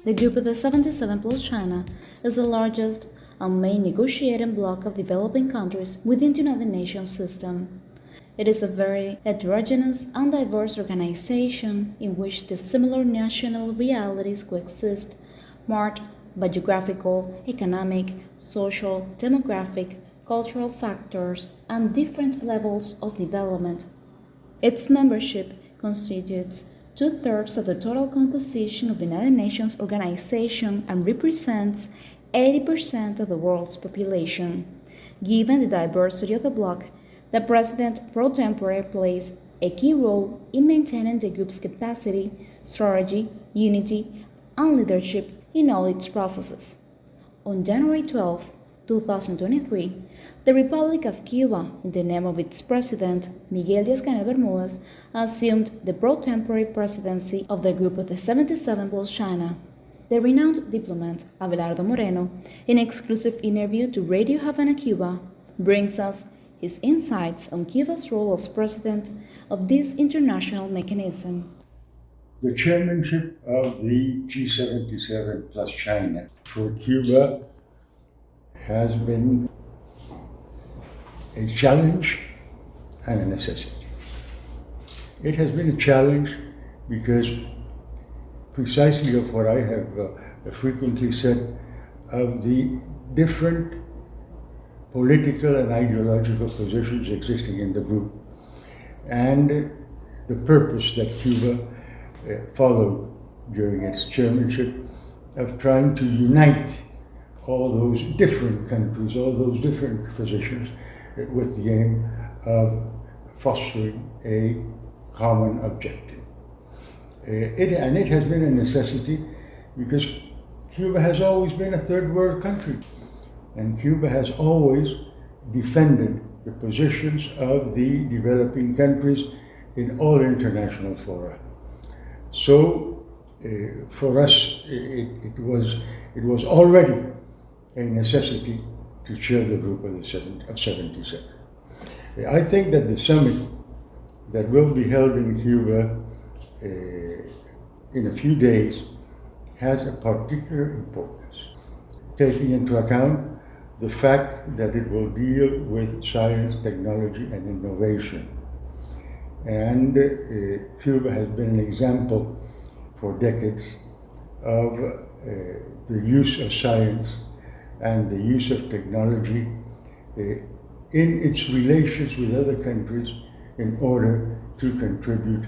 The Group of the 77 plus China is the largest and main negotiating bloc of developing countries within the United Nations system. It is a very heterogeneous and diverse organization in which the similar national realities coexist, marked by geographical, economic, social, demographic, cultural factors, and different levels of development. Its membership constitutes 2/3 of the total composition of the United Nations organization and represents 80% of the world's population. Given the diversity of the bloc, the President pro-tempore plays a key role in maintaining the group's capacity, strategy, unity, and leadership in all its processes. On January 12, 2023, the Republic of Cuba, in the name of its President Miguel Díaz-Canel Bermúdez, assumed the pro-tempore presidency of the Group of the 77 plus China. The renowned diplomat Abelardo Moreno, in an exclusive interview to Radio Havana, Cuba, brings us his insights on Cuba's role as president of this international mechanism. The chairmanship of the G77 plus China for Cuba has been a challenge and a necessity. It has been a challenge because precisely of what I have frequently said of the different political and ideological positions existing in the group and the purpose that Cuba followed during its chairmanship of trying to unite all those different countries, all those different positions with the aim of fostering a common objective. It has been a necessity because Cuba has always been a third world country, and Cuba has always defended the positions of the developing countries in all international fora. So for us, it was already a necessity to chair the group of 77. I think that the summit that will be held in Cuba in a few days has a particular importance, taking into account the fact that it will deal with science, technology, and innovation. And Cuba has been an example for decades of the use of science and the use of technology in its relations with other countries in order to contribute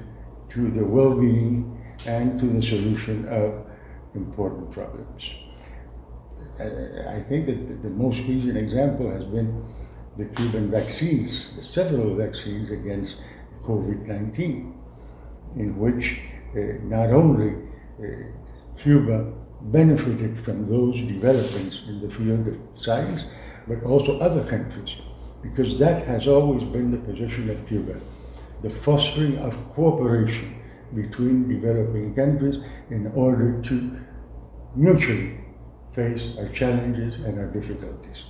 to the well-being and to the solution of important problems. I think that the most recent example has been the Cuban vaccines, several vaccines against COVID-19, in which not only Cuba benefited from those developments in the field of science, but also other countries, because that has always been the position of Cuba, the fostering of cooperation between developing countries in order to mutually face our challenges and our difficulties.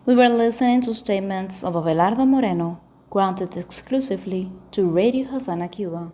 We were listening to statements of Abelardo Moreno, granted exclusively to Radio Havana, Cuba.